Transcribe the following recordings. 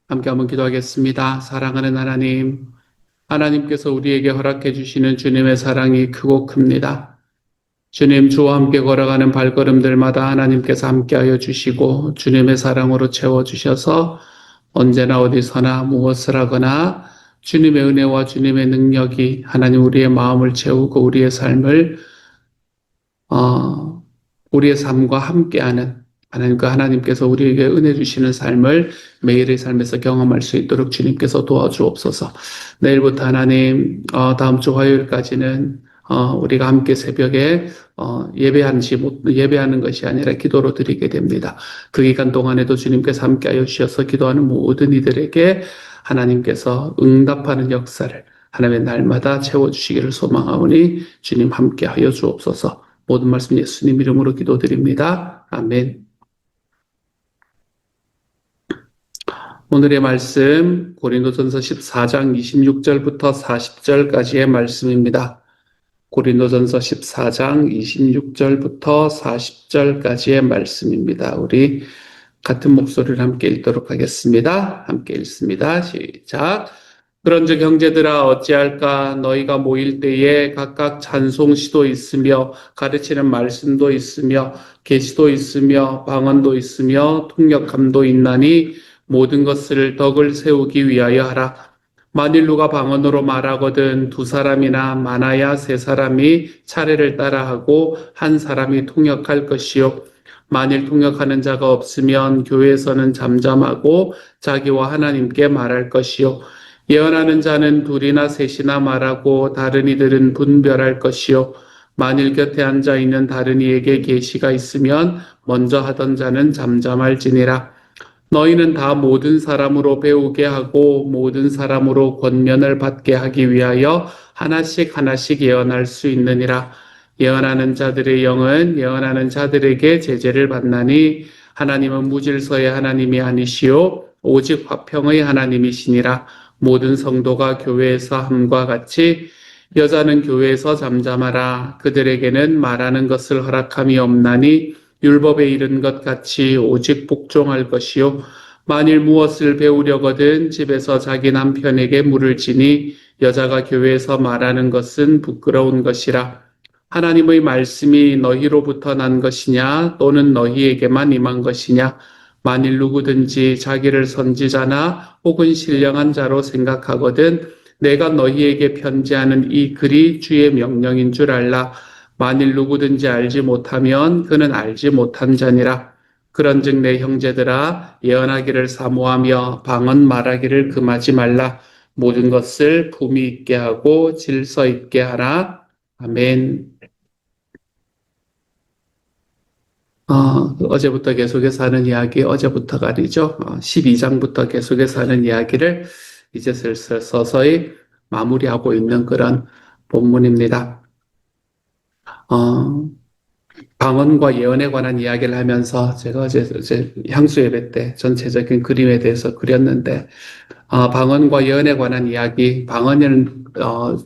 함께 한번 기도하겠습니다. 사랑하는 하나님, 하나님께서 우리에게 허락해 주시는 주님의 사랑이 크고 큽니다. 주님, 주와 함께 걸어가는 발걸음들마다 하나님께서 함께하여 주시고 주님의 사랑으로 채워주셔서 언제나 어디서나 무엇을 하거나 주님의 은혜와 주님의 능력이 하나님 우리의 마음을 채우고 어, 우리의 삶과 함께하는 하나님께서 우리에게 은혜 주시는 삶을 매일의 삶에서 경험할 수 있도록 주님께서 도와주옵소서. 내일부터 하나님, 다음 주 화요일까지는 우리가 함께 새벽에 예배하는 것이 아니라 기도로 드리게 됩니다. 그 기간 동안에도 주님께서 함께하여 주셔서 기도하는 모든 이들에게 하나님께서 응답하는 역사를 하나님의 날마다 채워주시기를 소망하오니 주님 함께하여 주옵소서. 모든 말씀 예수님 이름으로 기도드립니다. 아멘. 오늘의 말씀 고린도전서 14장 26절부터 40절까지의 말씀입니다. 고린도전서 14장 26절부터 40절까지의 말씀입니다. 우리 같은 목소리를 함께 읽도록 하겠습니다. 함께 읽습니다. 시작. 그런즉 형제들아 어찌할까 너희가 모일 때에 각각 찬송시도 있으며 가르치는 말씀도 있으며 계시도 있으며 방언도 있으며 통역함도 있나니 모든 것을 덕을 세우기 위하여 하라. 만일 누가 방언으로 말하거든 두 사람이나 많아야 세 사람이 차례를 따라하고 한 사람이 통역할 것이요 만일 통역하는 자가 없으면 교회에서는 잠잠하고 자기와 하나님께 말할 것이요 예언하는 자는 둘이나 셋이나 말하고 다른 이들은 분별할 것이요 만일 곁에 앉아 있는 다른 이에게 계시가 있으면 먼저 하던 자는 잠잠할지니라. 너희는 다 모든 사람으로 배우게 하고 모든 사람으로 권면을 받게 하기 위하여 하나씩 하나씩 예언할 수 있느니라. 예언하는 자들의 영은 예언하는 자들에게 제재를 받나니 하나님은 무질서의 하나님이 아니시오 오직 화평의 하나님이시니라. 모든 성도가 교회에서 함과 같이 여자는 교회에서 잠잠하라. 그들에게는 말하는 것을 허락함이 없나니 율법에 이른 것 같이 오직 복종할 것이요 만일 무엇을 배우려거든 집에서 자기 남편에게 물을 지니 여자가 교회에서 말하는 것은 부끄러운 것이라. 하나님의 말씀이 너희로부터 난 것이냐 또는 너희에게만 임한 것이냐. 만일 누구든지 자기를 선지자나 혹은 신령한 자로 생각하거든 내가 너희에게 편지하는 이 글이 주의 명령인 줄 알라. 만일 누구든지 알지 못하면 그는 알지 못한 자니라. 그런즉 내 형제들아 예언하기를 사모하며 방언 말하기를 금하지 말라. 모든 것을 품위 있게 하고 질서 있게 하라. 아멘. 어제부터 계속해서 하는 이야기, 어제부터가 아니죠. 12장부터 계속해서 하는 이야기를 이제 슬슬 서서히 마무리하고 있는 그런 본문입니다. 방언과 예언에 관한 이야기를 하면서 제가 어제 향수 예배 때 전체적인 그림에 대해서 그렸는데, 방언과 예언에 관한 이야기, 방언은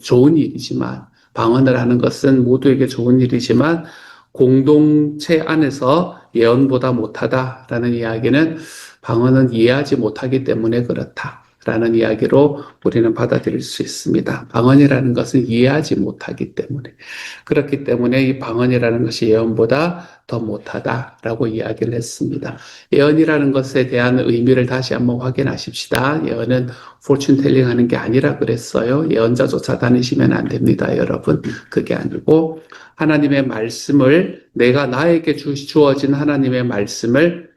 좋은 일이지만, 방언을 하는 것은 모두에게 좋은 일이지만, 공동체 안에서 예언보다 못하다라는 이야기는 방언은 이해하지 못하기 때문에 그렇다라는 이야기로 우리는 받아들일 수 있습니다. 방언이라는 것은 이해하지 못하기 때문에. 그렇기 때문에 이 방언이라는 것이 예언보다 더 못하다라고 이야기를 했습니다. 예언이라는 것에 대한 의미를 다시 한번 확인하십시다. 예언은 포춘텔링 하는 게 아니라 그랬어요. 예언자조차 다니시면 안 됩니다, 여러분. 그게 아니고 하나님의 말씀을 내가 나에게 주어진 하나님의 말씀을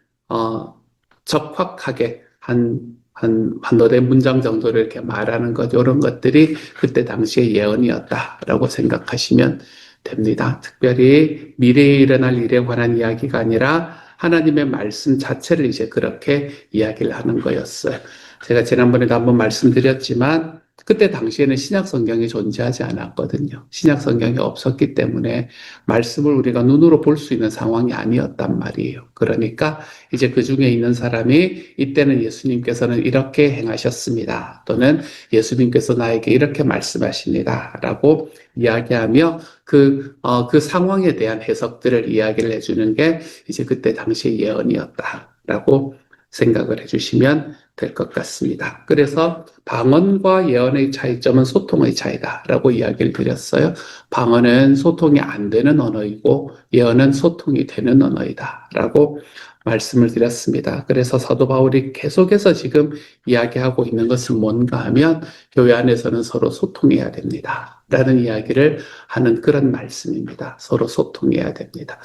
적확하게 한너 대 문장 정도를 이렇게 말하는 것, 이런 것들이 그때 당시의 예언이었다라고 생각하시면 됩니다. 특별히 미래에 일어날 일에 관한 이야기가 아니라 하나님의 말씀 자체를 이제 그렇게 이야기를 하는 거였어요. 제가 지난번에도 한번 말씀드렸지만 그때 당시에는 신약 성경이 존재하지 않았거든요. 신약 성경이 없었기 때문에 말씀을 우리가 눈으로 볼 수 있는 상황이 아니었단 말이에요. 그러니까 이제 그 중에 있는 사람이 이때는 예수님께서는 이렇게 행하셨습니다. 또는 예수님께서 나에게 이렇게 말씀하십니다. 라고 이야기하며 그 상황에 대한 해석들을 이야기를 해주는 게 이제 그때 당시의 예언이었다라고 생각을 해주시면 될 것 같습니다. 그래서 방언과 예언의 차이점은 소통의 차이다라고 이야기를 드렸어요. 방언은 소통이 안 되는 언어이고 예언은 소통이 되는 언어이다라고 말씀을 드렸습니다. 그래서 사도 바울이 계속해서 지금 이야기하고 있는 것은 뭔가 하면 교회 안에서는 서로 소통해야 됩니다. 라는 이야기를 하는 그런 말씀입니다. 서로 소통해야 됩니다.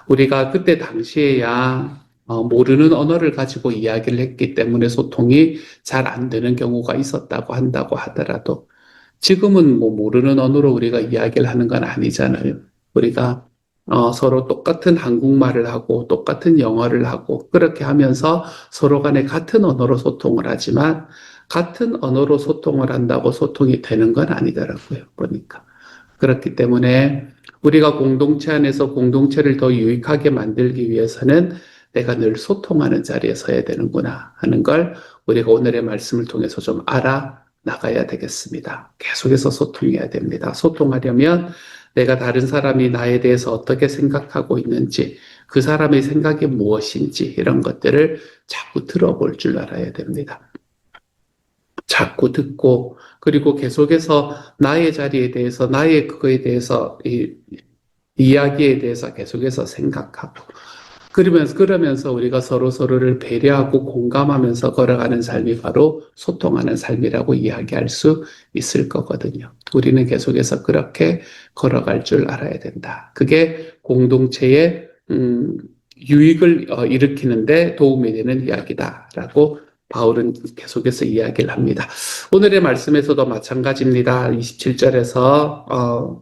우리가 그때 당시에야 모르는 언어를 가지고 이야기를 했기 때문에 소통이 잘 안 되는 경우가 있었다고 한다고 하더라도 지금은 뭐 모르는 언어로 우리가 이야기를 하는 건 아니잖아요. 우리가 서로 똑같은 한국말을 하고 똑같은 영어를 하고 그렇게 하면서 서로 간에 같은 언어로 소통을 하지만 같은 언어로 소통을 한다고 소통이 되는 건 아니더라고요. 보니까. 그렇기 때문에 우리가 공동체 안에서 공동체를 더 유익하게 만들기 위해서는 내가 늘 소통하는 자리에 서야 되는구나 하는 걸 우리가 오늘의 말씀을 통해서 좀 알아나가야 되겠습니다. 계속해서 소통해야 됩니다. 소통하려면 내가 다른 사람이 나에 대해서 어떻게 생각하고 있는지, 그 사람의 생각이 무엇인지 이런 것들을 자꾸 들어볼 줄 알아야 됩니다. 자꾸 듣고 그리고 계속해서 나의 자리에 대해서 나의 그거에 대해서 이야기에 대해서 계속해서 생각하고 그러면서 우리가 서로를 배려하고 공감하면서 걸어가는 삶이 바로 소통하는 삶이라고 이야기할 수 있을 거거든요. 우리는 계속해서 그렇게 걸어갈 줄 알아야 된다. 그게 공동체의 유익을 일으키는데 도움이 되는 이야기다라고 바울은 계속해서 이야기를 합니다. 오늘의 말씀에서도 마찬가지입니다. 27절에서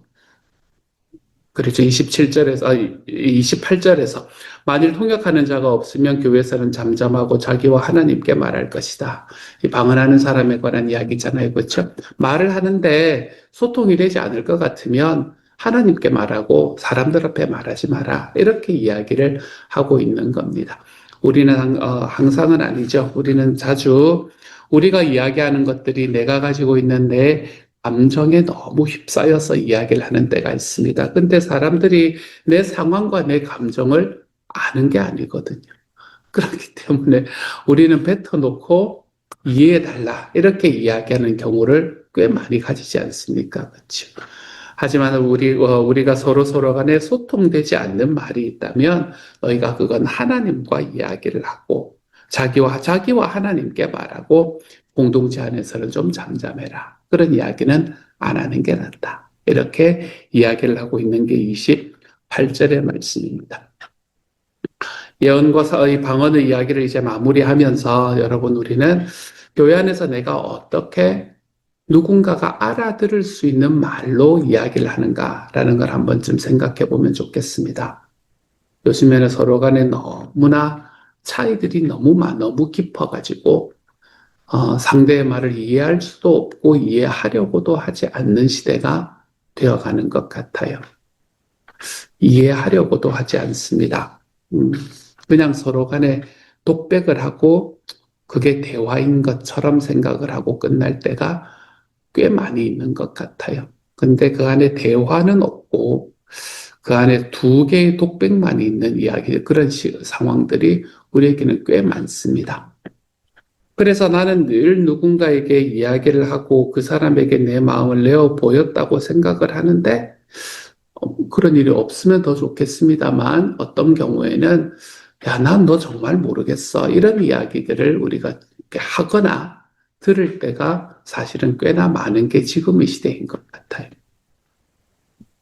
그렇죠. 28절에서 만일 통역하는 자가 없으면 교회에서는 잠잠하고 자기와 하나님께 말할 것이다. 이 방언하는 사람에 관한 이야기잖아요. 그렇죠? 말을 하는데 소통이 되지 않을 것 같으면 하나님께 말하고 사람들 앞에 말하지 마라. 이렇게 이야기를 하고 있는 겁니다. 우리는 항상은 아니죠. 우리는 자주 우리가 이야기하는 것들이 내가 가지고 있는 내 감정에 너무 휩싸여서 이야기를 하는 때가 있습니다. 근데 사람들이 내 상황과 내 감정을 아는 게 아니거든요. 그렇기 때문에 우리는 뱉어놓고 이해해달라 이렇게 이야기하는 경우를 꽤 많이 가지지 않습니까? 그렇죠? 하지만 우리가 서로 간에 소통되지 않는 말이 있다면 너희가 그건 하나님과 이야기를 하고 자기와 하나님께 말하고 공동체 안에서는 좀 잠잠해라. 그런 이야기는 안 하는 게 낫다. 이렇게 이야기를 하고 있는 게 28절의 말씀입니다. 예언과 이 방언의 이야기를 이제 마무리하면서 여러분 우리는 교회 안에서 내가 어떻게 누군가가 알아들을 수 있는 말로 이야기를 하는가라는 걸 한 번쯤 생각해 보면 좋겠습니다. 요즘에는 서로 간에 너무나 차이들이 너무 깊어가지고 상대의 말을 이해할 수도 없고 이해하려고도 하지 않는 시대가 되어가는 것 같아요. 이해하려고도 하지 않습니다. 그냥 서로 간에 독백을 하고 그게 대화인 것처럼 생각을 하고 끝날 때가 꽤 많이 있는 것 같아요. 근데 그 안에 대화는 없고 그 안에 두 개의 독백만 있는 이야기, 그런 상황들이 우리에게는 꽤 많습니다. 그래서 나는 늘 누군가에게 이야기를 하고 그 사람에게 내 마음을 내어 보였다고 생각을 하는데 그런 일이 없으면 더 좋겠습니다만 어떤 경우에는 야, 난 너 정말 모르겠어. 이런 이야기들을 우리가 이렇게 하거나 들을 때가 사실은 꽤나 많은 게 지금의 시대인 것 같아요.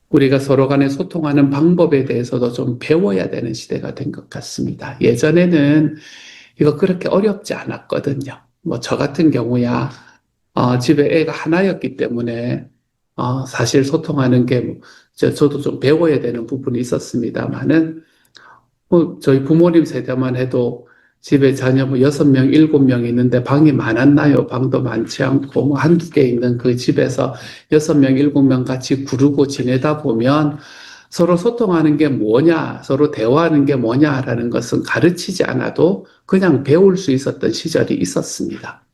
우리가 서로 간에 소통하는 방법에 대해서도 좀 배워야 되는 시대가 된 것 같습니다. 예전에는 이거 그렇게 어렵지 않았거든요. 뭐 저 같은 경우야 집에 애가 하나였기 때문에 사실 소통하는 게 저도 좀 배워야 되는 부분이 있었습니다만은 저희 부모님 세대만 해도 집에 자녀 뭐 6명, 7명 있는데 방이 많았나요? 방도 많지 않고 뭐 한두 개 있는 그 집에서 6명, 7명 같이 구르고 지내다 보면 서로 소통하는 게 뭐냐, 서로 대화하는 게 뭐냐라는 것은 가르치지 않아도 그냥 배울 수 있었던 시절이 있었습니다.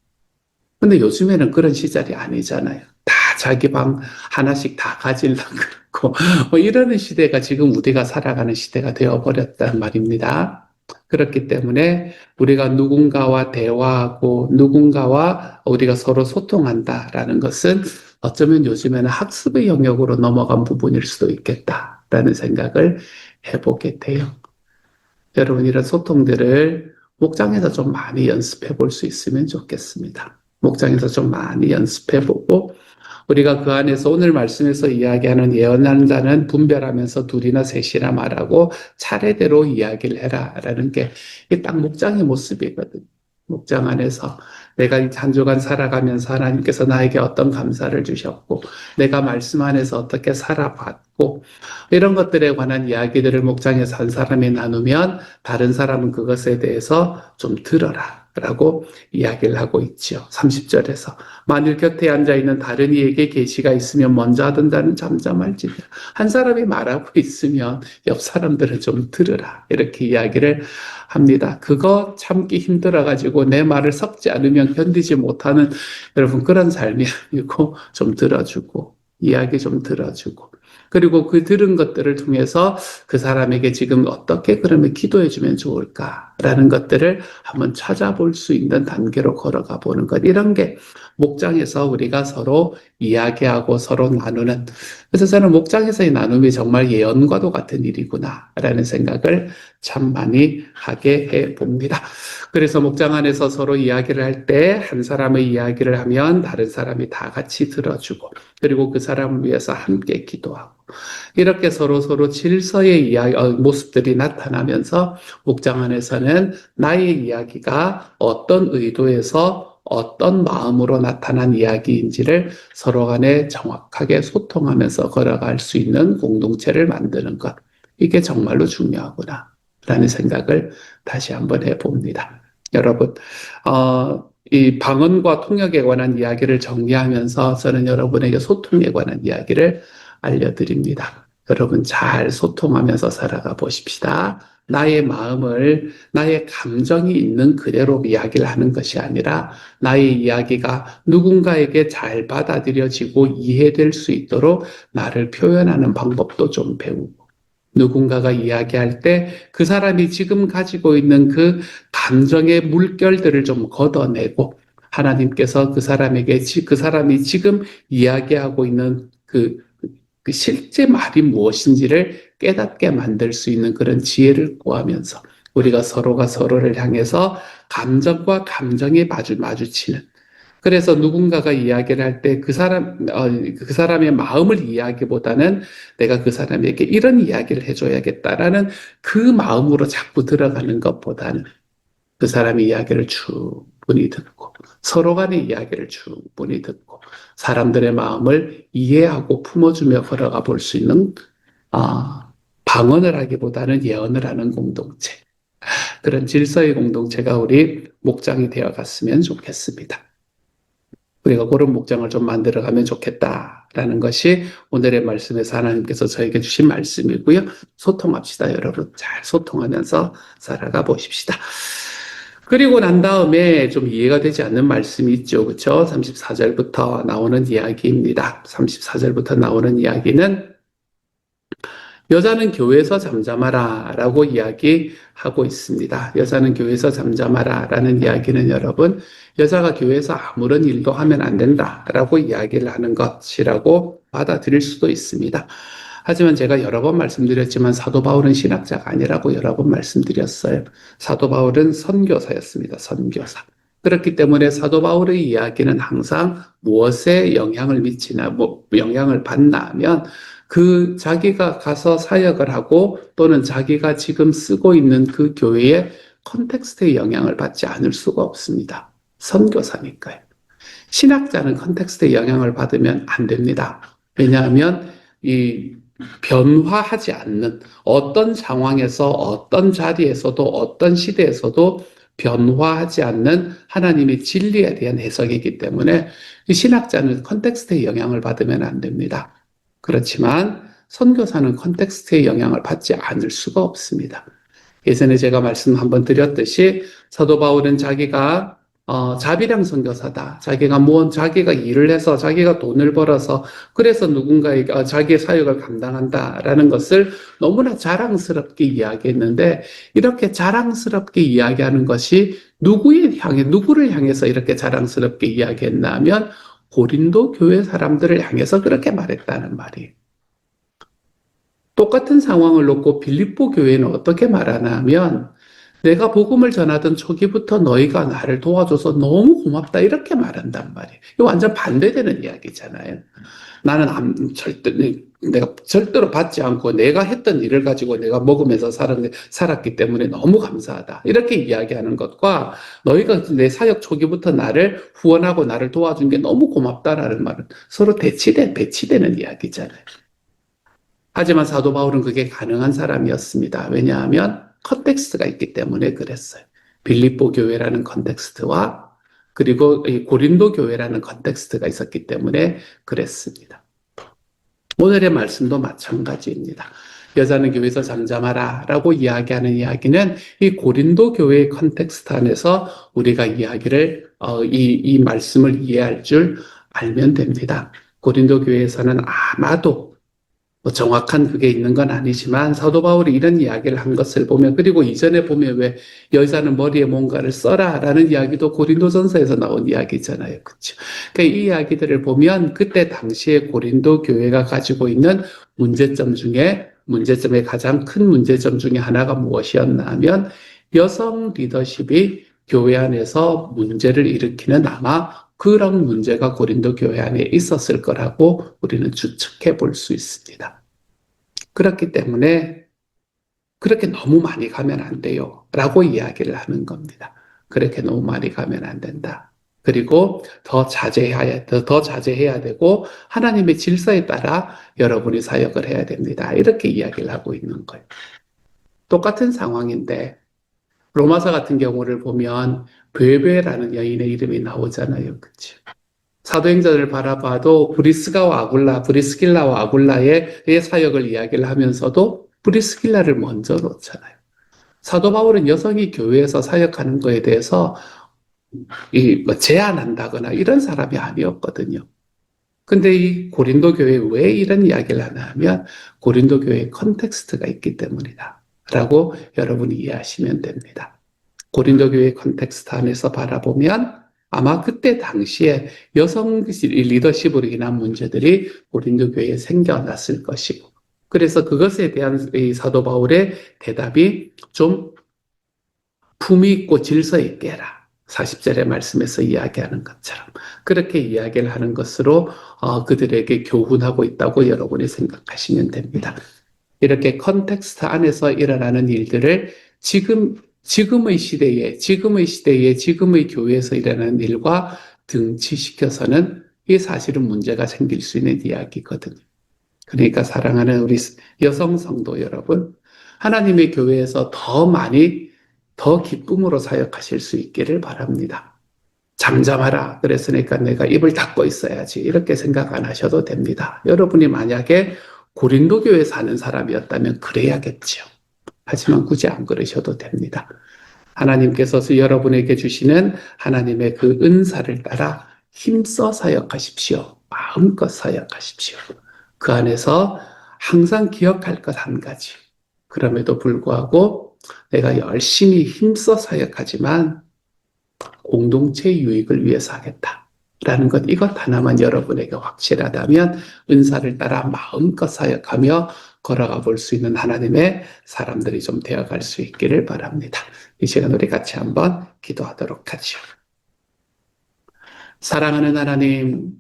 근데 요즘에는 그런 시절이 아니잖아요. 다 자기 방 하나씩 다 가지려고 그렇고, 뭐 이러는 시대가 지금 우리가 살아가는 시대가 되어버렸단 말입니다. 그렇기 때문에 우리가 누군가와 대화하고 누군가와 우리가 서로 소통한다라는 것은 어쩌면 요즘에는 학습의 영역으로 넘어간 부분일 수도 있겠다라는 생각을 해보게 돼요. 여러분, 이런 소통들을 목장에서 좀 많이 연습해 볼 수 있으면 좋겠습니다. 목장에서 좀 많이 연습해 보고, 우리가 그 안에서 오늘 말씀에서 이야기하는 예언하는 자는 분별하면서 둘이나 셋이나 말하고 차례대로 이야기를 해라라는 게 이 딱 목장의 모습이거든요. 목장 안에서 내가 한 주간 살아가면서 하나님께서 나에게 어떤 감사를 주셨고 내가 말씀 안에서 어떻게 살아봤고 이런 것들에 관한 이야기들을 목장에서 한 사람이 나누면 다른 사람은 그것에 대해서 좀 들어라 라고 이야기를 하고 있죠. 30절에서 만일 곁에 앉아있는 다른 이에게 계시가 있으면 먼저 하던 자는 잠잠할지니라. 한 사람이 말하고 있으면 옆 사람들은 좀 들으라 이렇게 이야기를 합니다. 그거 참기 힘들어가지고 내 말을 섞지 않으면 견디지 못하는 여러분 그런 삶이 아니고 좀 들어주고 이야기 좀 들어주고 그리고 그 들은 것들을 통해서 그 사람에게 지금 어떻게 그러면 기도해주면 좋을까라는 것들을 한번 찾아볼 수 있는 단계로 걸어가 보는 것. 이런 게 목장에서 우리가 서로 이야기하고 서로 나누는. 그래서 저는 목장에서의 나눔이 정말 예언과도 같은 일이구나라는 생각을 참 많이 하게 해 봅니다. 그래서 목장 안에서 서로 이야기를 할 때 한 사람의 이야기를 하면 다른 사람이 다 같이 들어주고 그리고 그 사람을 위해서 함께 기도하고 이렇게 서로 질서의 모습들이 나타나면서 목장 안에서는 나의 이야기가 어떤 의도에서 어떤 마음으로 나타난 이야기인지를 서로 간에 정확하게 소통하면서 걸어갈 수 있는 공동체를 만드는 것. 이게 정말로 중요하구나. 라는 생각을 다시 한번 해봅니다. 여러분, 이 방언과 통역에 관한 이야기를 정리하면서 저는 여러분에게 소통에 관한 이야기를 알려드립니다. 여러분 잘 소통하면서 살아가 보십시다. 나의 마음을, 나의 감정이 있는 그대로 이야기를 하는 것이 아니라 나의 이야기가 누군가에게 잘 받아들여지고 이해될 수 있도록 나를 표현하는 방법도 좀 배우고 누군가가 이야기할 때 그 사람이 지금 가지고 있는 그 감정의 물결들을 좀 걷어내고 하나님께서 그 사람에게 그 사람이 지금 이야기하고 있는 그 실제 말이 무엇인지를 깨닫게 만들 수 있는 그런 지혜를 구하면서 우리가 서로가 서로를 향해서 감정과 감정이 마주치는 그래서 누군가가 이야기를 할 때 그 사람의 마음을 이야기보다는 내가 그 사람에게 이런 이야기를 해줘야겠다라는 그 마음으로 자꾸 들어가는 것보다는 그 사람의 이야기를 충분히 듣고 서로 간의 이야기를 충분히 듣고 사람들의 마음을 이해하고 품어주며 걸어가 볼 수 있는 방언을 하기보다는 예언을 하는 공동체 그런 질서의 공동체가 우리 목장이 되어갔으면 좋겠습니다. 우리가 그런 목장을 좀 만들어가면 좋겠다라는 것이 오늘의 말씀에서 하나님께서 저에게 주신 말씀이고요. 소통합시다, 여러분. 잘 소통하면서 살아가 보십시다. 그리고 난 다음에 좀 이해가 되지 않는 말씀이 있죠. 그렇죠? 34절부터 나오는 이야기입니다. 34절부터 나오는 이야기는 여자는 교회에서 잠잠하라 라고 이야기하고 있습니다. 여자는 교회에서 잠잠하라 라는 이야기는 여러분, 여자가 교회에서 아무런 일도 하면 안 된다 라고 이야기를 하는 것이라고 받아들일 수도 있습니다. 하지만 제가 여러 번 말씀드렸지만 사도 바울은 신학자가 아니라고 여러 번 말씀드렸어요. 사도 바울은 선교사였습니다. 선교사. 그렇기 때문에 사도 바울의 이야기는 항상 무엇에 영향을 미치나, 영향을 받나 하면 그 자기가 가서 사역을 하고 또는 자기가 지금 쓰고 있는 그 교회의 컨텍스트에 영향을 받지 않을 수가 없습니다. 선교사니까요. 신학자는 컨텍스트에 영향을 받으면 안 됩니다. 왜냐하면 이 변화하지 않는 어떤 상황에서 어떤 자리에서도 어떤 시대에서도 변화하지 않는 하나님의 진리에 대한 해석이기 때문에 신학자는 컨텍스트에 영향을 받으면 안 됩니다. 그렇지만 선교사는 컨텍스트의 영향을 받지 않을 수가 없습니다. 예전에 제가 말씀 한번 드렸듯이 사도 바울은 자기가 자비량 선교사다. 자기가 일을 해서 자기가 돈을 벌어서 그래서 누군가에게 자기의 사역을 감당한다라는 것을 너무나 자랑스럽게 이야기했는데 이렇게 자랑스럽게 이야기하는 것이 누구를 향해서 이렇게 자랑스럽게 이야기했나 하면 고린도 교회 사람들을 향해서 그렇게 말했다는 말이에요. 똑같은 상황을 놓고 빌립보 교회는 어떻게 말하나 하면 내가 복음을 전하던 초기부터 너희가 나를 도와줘서 너무 고맙다 이렇게 말한단 말이에요. 이거 완전 반대되는 이야기잖아요. 내가 절대로 받지 않고 내가 했던 일을 가지고 내가 먹으면서 살았기 때문에 너무 감사하다. 이렇게 이야기하는 것과 너희가 내 사역 초기부터 나를 후원하고 나를 도와준 게 너무 고맙다라는 말은 서로 배치되는 이야기잖아요. 하지만 사도 바울은 그게 가능한 사람이었습니다. 왜냐하면 컨텍스트가 있기 때문에 그랬어요. 빌립보 교회라는 컨텍스트와 그리고 이 고린도 교회라는 컨텍스트가 있었기 때문에 그랬습니다. 오늘의 말씀도 마찬가지입니다. 여자는 교회에서 잠잠하라 라고 이야기하는 이야기는 이 고린도 교회의 컨텍스트 안에서 우리가 이 말씀을 이해할 줄 알면 됩니다. 고린도 교회에서는 아마도 정확한 그게 있는 건 아니지만 사도 바울이 이런 이야기를 한 것을 보면 그리고 이전에 보면 왜 여자는 머리에 뭔가를 써라 라는 이야기도 고린도전서에서 나온 이야기잖아요. 그렇죠? 그러니까 이 이야기들을 보면 그때 당시에 고린도 교회가 가지고 있는 문제점의 가장 큰 문제점 중에 하나가 무엇이었나 하면 여성 리더십이 교회 안에서 문제를 일으키는 아마 그런 문제가 고린도 교회 안에 있었을 거라고 우리는 추측해 볼 수 있습니다. 그렇기 때문에 그렇게 너무 많이 가면 안 돼요. 라고 이야기를 하는 겁니다. 그렇게 너무 많이 가면 안 된다. 그리고 더 자제해야 되고 하나님의 질서에 따라 여러분이 사역을 해야 됩니다. 이렇게 이야기를 하고 있는 거예요. 똑같은 상황인데 로마서 같은 경우를 보면 베베라는 여인의 이름이 나오잖아요. 그렇죠? 사도행전을 바라봐도 브리스길라와 아굴라의 사역을 이야기를 하면서도 브리스길라를 먼저 놓잖아요. 사도 바울은 여성이 교회에서 사역하는 거에 대해서 제한한다거나 이런 사람이 아니었거든요. 근데 이 고린도 교회에 왜 이런 이야기를 하나 하면 고린도 교회의 컨텍스트가 있기 때문이다. 라고 여러분이 이해하시면 됩니다. 고린도 교회 컨텍스트 안에서 바라보면 아마 그때 당시에 여성 리더십으로 인한 문제들이 고린도 교회에 생겨났을 것이고 그래서 그것에 대한 이 사도 바울의 대답이 좀 품위 있고 질서 있게 해라. 40절의 말씀에서 이야기하는 것처럼 그렇게 이야기를 하는 것으로 그들에게 교훈하고 있다고 여러분이 생각하시면 됩니다. 이렇게 컨텍스트 안에서 일어나는 일들을 지금의 시대에, 지금의 교회에서 일어나는 일과 등치시켜서는 이게 사실은 문제가 생길 수 있는 이야기거든요. 그러니까 사랑하는 우리 여성 성도 여러분, 하나님의 교회에서 더 기쁨으로 사역하실 수 있기를 바랍니다. 잠잠하라. 그랬으니까 내가 입을 닫고 있어야지. 이렇게 생각 안 하셔도 됩니다. 여러분이 만약에 고린도 교회에 사는 사람이었다면 그래야겠죠. 하지만 굳이 안 그러셔도 됩니다. 하나님께서 여러분에게 주시는 하나님의 그 은사를 따라 힘써 사역하십시오. 마음껏 사역하십시오. 그 안에서 항상 기억할 것 한 가지. 그럼에도 불구하고 내가 열심히 힘써 사역하지만 공동체 유익을 위해서 하겠다. 라는 것, 이것 하나만 여러분에게 확실하다면 은사를 따라 마음껏 사역하며 걸어가 볼 수 있는 하나님의 사람들이 좀 되어갈 수 있기를 바랍니다. 이 시간 우리 같이 한번 기도하도록 하죠. 사랑하는 하나님,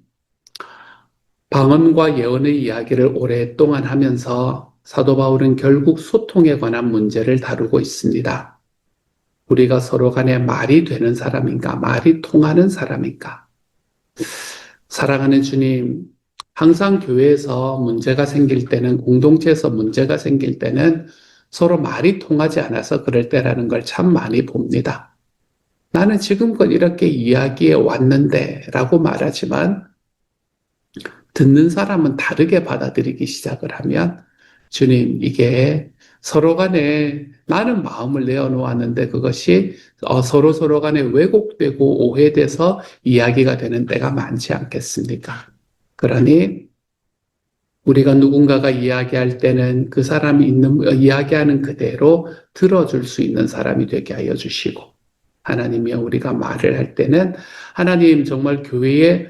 방언과 예언의 이야기를 오랫동안 하면서 사도 바울은 결국 소통에 관한 문제를 다루고 있습니다. 우리가 서로 간에 말이 되는 사람인가, 말이 통하는 사람인가? 사랑하는 주님, 항상 교회에서 문제가 생길 때는, 공동체에서 문제가 생길 때는 서로 말이 통하지 않아서 그럴 때라는 걸 참 많이 봅니다. 나는 지금껏 이렇게 이야기해 왔는데 라고 말하지만 듣는 사람은 다르게 받아들이기 시작을 하면 주님, 이게 서로 간에 나는 마음을 내어놓았는데 그것이 서로 간에 왜곡되고 오해돼서 이야기가 되는 때가 많지 않겠습니까? 그러니 우리가 누군가가 이야기할 때는 그 사람이 이야기하는 그대로 들어줄 수 있는 사람이 되게 하여 주시고, 하나님이 우리가 말을 할 때는 하나님 정말 교회의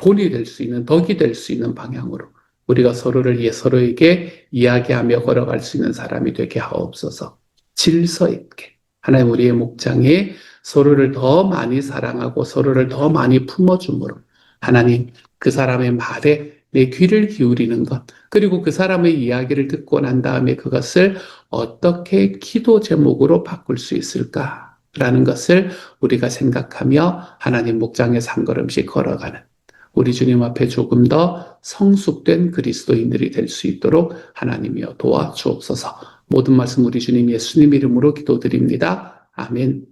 본이 될 수 있는, 덕이 될 수 있는 방향으로 우리가 서로에게 이야기하며 걸어갈 수 있는 사람이 되게 하옵소서. 질서 있게 하나님 우리의 목장에 서로를 더 많이 사랑하고 서로를 더 많이 품어줌으로 하나님 그 사람의 말에 내 귀를 기울이는 것, 그리고 그 사람의 이야기를 듣고 난 다음에 그것을 어떻게 기도 제목으로 바꿀 수 있을까라는 것을 우리가 생각하며 하나님 목장에서 한 걸음씩 걸어가는 우리 주님 앞에 조금 더 성숙된 그리스도인들이 될 수 있도록 하나님이여 도와주옵소서. 모든 말씀 우리 주님 예수님 이름으로 기도드립니다. 아멘.